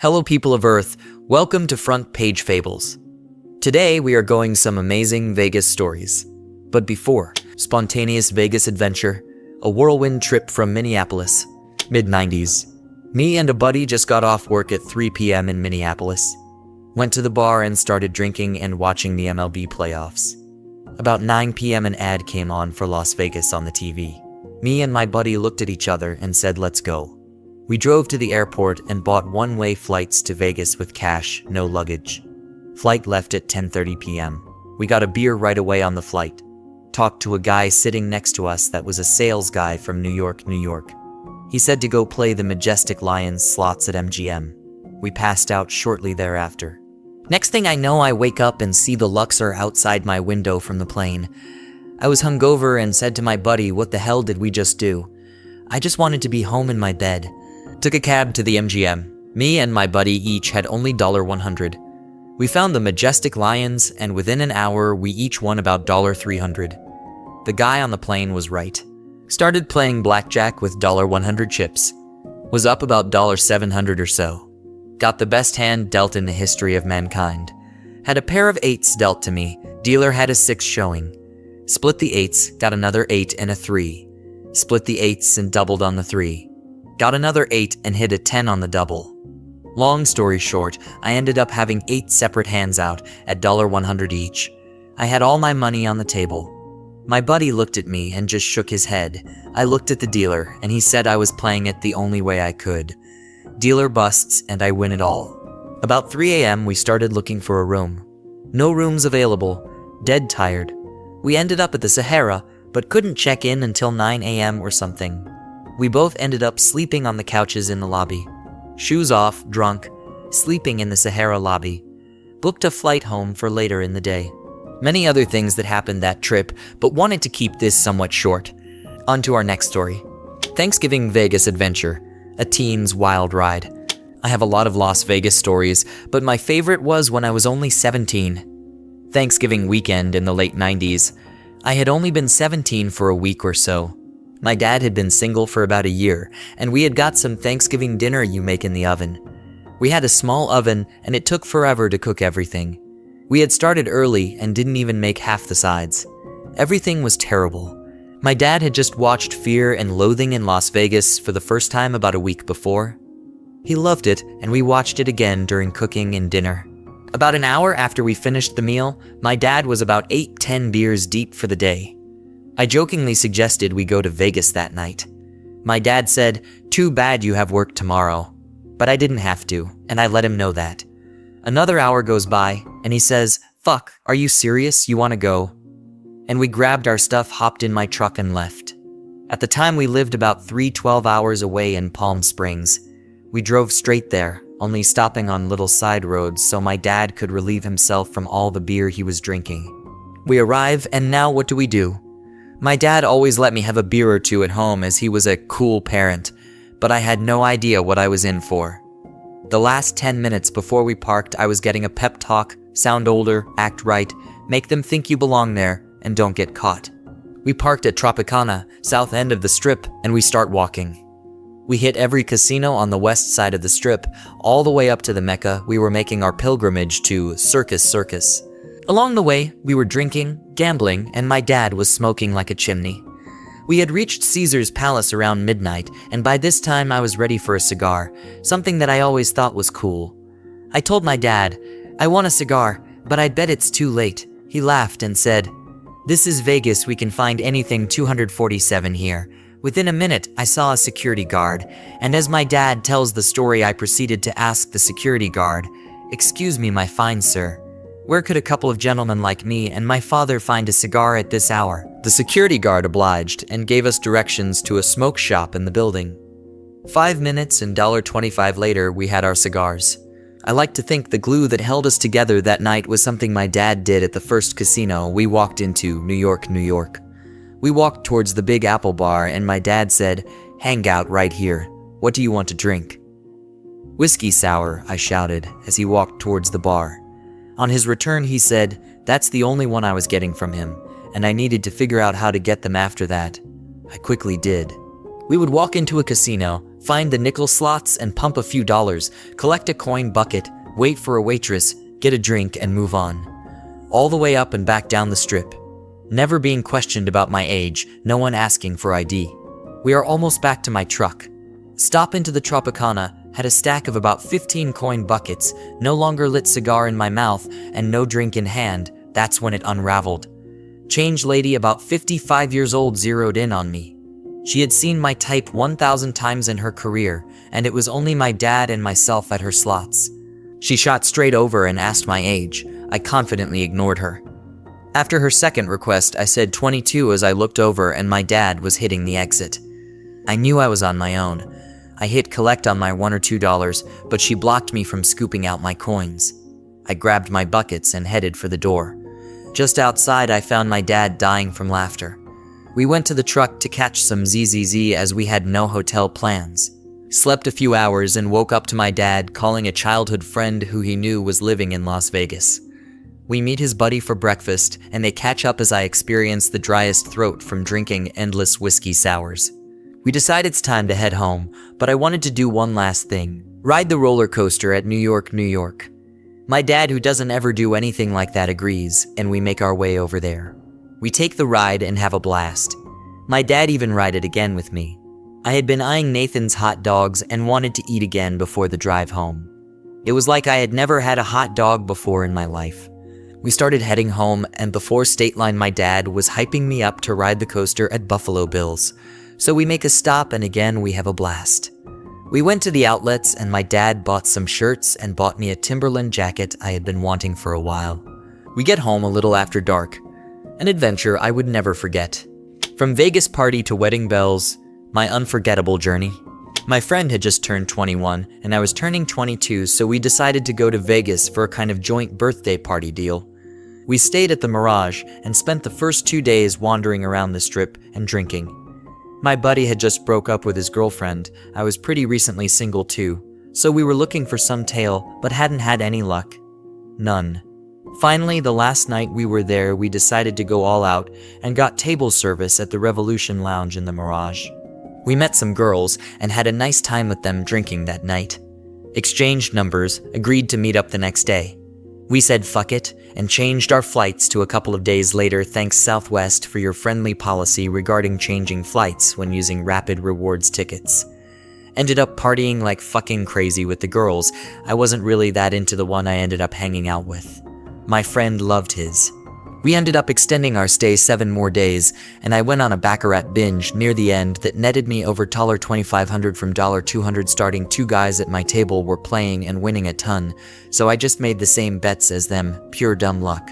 Hello people of Earth, welcome to Front Page Fables. Today we are going some amazing Vegas stories. But before, spontaneous Vegas adventure, a whirlwind trip from Minneapolis, mid-90s. Me and a buddy just got off work at 3 p.m. in Minneapolis. Went to the bar and started drinking and watching the MLB playoffs. About 9 p.m. an ad came on for Las Vegas on the TV. Me and my buddy looked at each other and said, "Let's go." We drove to the airport and bought one-way flights to Vegas with cash, no luggage. Flight left at 10:30 p.m. We got a beer right away on the flight. Talked to a guy sitting next to us that was a sales guy from New York, New York. He said to go play the Majestic Lions slots at MGM. We passed out shortly thereafter. Next thing I know, I wake up and see the Luxor outside my window from the plane. I was hungover and said to my buddy, "What the hell did we just do?" I just wanted to be home in my bed. Took a cab to the MGM. Me and my buddy each had only $100. We found the Majestic Lions, and within an hour, we each won about $300. The guy on the plane was right. Started playing blackjack with $100 chips. Was up about $700 or so. Got the best hand dealt in the history of mankind. Had a pair of 8s dealt to me. Dealer had a 6 showing. Split the 8s, got another 8 and a 3. Split the 8s and doubled on the 3. Got another 8 and hit a 10 on the double. Long story short, I ended up having 8 separate hands out at $100 each. I had all my money on the table. My buddy looked at me and just shook his head. I looked at the dealer and he said I was playing it the only way I could. Dealer busts and I win it all. About 3 a.m. we started looking for a room. No rooms available. Dead tired. We ended up at the Sahara, but couldn't check in until 9 a.m. or something. We both ended up sleeping on the couches in the lobby. Shoes off, drunk, sleeping in the Sahara lobby. Booked a flight home for later in the day. Many other things that happened that trip, but wanted to keep this somewhat short. On to our next story. Thanksgiving Vegas adventure, a teen's wild ride. I have a lot of Las Vegas stories, but my favorite was when I was only 17. Thanksgiving weekend in the late 90s. I had only been 17 for a week or so. My dad had been single for about a year, and we had got some Thanksgiving dinner you make in the oven. We had a small oven, and it took forever to cook everything. We had started early and didn't even make half the sides. Everything was terrible. My dad had just watched Fear and Loathing in Las Vegas for the first time about a week before. He loved it, and we watched it again during cooking and dinner. About an hour after we finished the meal, my dad was about 8-10 beers deep for the day. I jokingly suggested we go to Vegas that night. My dad said, "Too bad you have work tomorrow." But I didn't have to, and I let him know that. Another hour goes by, and he says, "Fuck, are you serious? You want to go?" And we grabbed our stuff, hopped in my truck, and left. At the time, we lived about 12 hours away in Palm Springs. We drove straight there, only stopping on little side roads so my dad could relieve himself from all the beer he was drinking. We arrive, and now what do? My dad always let me have a beer or two at home as he was a cool parent, but I had no idea what I was in for. The last 10 minutes before we parked, I was getting a pep talk, sound older, act right, make them think you belong there, and don't get caught. We parked at Tropicana, south end of the strip, and we start walking. We hit every casino on the west side of the strip, all the way up to the Mecca. We were making our pilgrimage to Circus. Along the way, we were drinking, gambling, and my dad was smoking like a chimney. We had reached Caesar's Palace around midnight, and by this time I was ready for a cigar, something that I always thought was cool. I told my dad, "I want a cigar, but I bet it's too late." He laughed and said, "This is Vegas, we can find anything 247 here." Within a minute, I saw a security guard, and as my dad tells the story, I proceeded to ask the security guard, "Excuse me, my fine sir, where could a couple of gentlemen like me and my father find a cigar at this hour?" The security guard obliged and gave us directions to a smoke shop in the building. 5 minutes and $1.25 later, we had our cigars. I like to think the glue that held us together that night was something my dad did at the first casino we walked into, New York, New York. We walked towards the Big Apple bar and my dad said, "Hang out right here. What do you want to drink?" "Whiskey sour," I shouted as he walked towards the bar. On his return, he said, "That's the only one I was getting from him, and I needed to figure out how to get them after that." I quickly did. We would walk into a casino, Find the nickel slots and pump a few dollars, collect a coin bucket, wait for a waitress, get a drink, and move on. All the way up and back down the strip. Never being questioned about my age, no one asking for ID. We are almost back to my truck. Stop into the Tropicana, had a stack of about 15 coin buckets, no longer lit cigar in my mouth, and no drink in hand. That's when it unraveled. Change lady about 55 years old zeroed in on me. She had seen my type 1,000 times in her career, and it was only my dad and myself at her slots. She shot straight over and asked my age. I confidently ignored her. After her second request, I said 22 as I looked over and my dad was hitting the exit. I knew I was on my own. I hit collect on my $1 or $2, but she blocked me from scooping out my coins. I grabbed my buckets and headed for the door. Just outside, I found my dad dying from laughter. We went to the truck to catch some ZZZ as we had no hotel plans. Slept a few hours and woke up to my dad calling a childhood friend who he knew was living in Las Vegas. We meet his buddy for breakfast and they catch up as I experience the driest throat from drinking endless whiskey sours. We decide it's time to head home, but I wanted to do one last thing. Ride the roller coaster at New York, New York. My dad, who doesn't ever do anything like that, agrees, and we make our way over there. We take the ride and have a blast. My dad even ride it again with me. I had been eyeing Nathan's hot dogs and wanted to eat again before the drive home. It was like I had never had a hot dog before in my life. We started heading home, and before State Line, my dad was hyping me up to ride the coaster at Buffalo Bills. So we make a stop and again we have a blast. We went to the outlets and my dad bought some shirts and bought me a Timberland jacket I had been wanting for a while. We get home a little after dark. An adventure I would never forget. From Vegas party to wedding bells, my unforgettable journey. My friend had just turned 21 and I was turning 22, so we decided to go to Vegas for a kind of joint birthday party deal. We stayed at the Mirage and spent the first 2 days wandering around the strip and drinking. My buddy had just broke up with his girlfriend. I was pretty recently single too, so we were looking for some tale but hadn't had any luck. None. Finally, the last night we were there, we decided to go all out and got table service at the Revolution Lounge in the Mirage. We met some girls and had a nice time with them drinking that night. Exchanged numbers, agreed to meet up the next day. We said fuck it and changed our flights to a couple of days later. Thanks Southwest for your friendly policy regarding changing flights when using Rapid Rewards tickets. Ended up partying like fucking crazy with the girls. I wasn't really that into the one I ended up hanging out with. My friend loved his. We ended up extending our stay 7 more days, and I went on a Baccarat binge near the end that netted me over $2,500 from $200. Starting 2 guys at my table were playing and winning a ton, so I just made the same bets as them, pure dumb luck.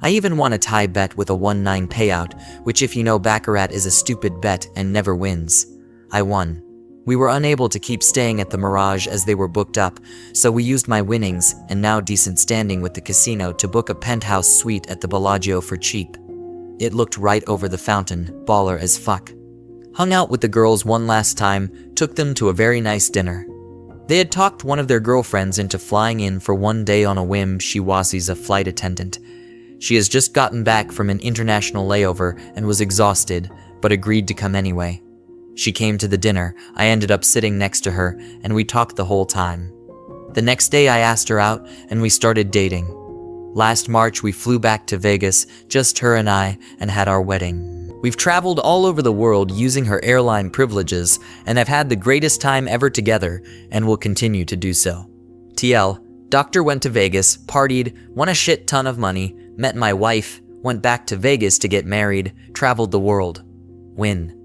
I even won a tie bet with a 1-9 payout, which if you know Baccarat is a stupid bet and never wins. I won. We were unable to keep staying at the Mirage as they were booked up, so we used my winnings and now decent standing with the casino to book a penthouse suite at the Bellagio for cheap. It looked right over the fountain, baller as fuck. Hung out with the girls one last time, took them to a very nice dinner. They had talked one of their girlfriends into flying in for 1 day on a whim. She was a flight attendant. She has just gotten back from an international layover and was exhausted, but agreed to come anyway. She came to the dinner. I ended up sitting next to her, and we talked the whole time. The next day I asked her out, and we started dating. Last March we flew back to Vegas, just her and I, and had our wedding. We've traveled all over the world using her airline privileges, and have had the greatest time ever together, and will continue to do so. TL, Doctor went to Vegas, partied, won a shit ton of money, met my wife, went back to Vegas to get married, traveled the world. Win.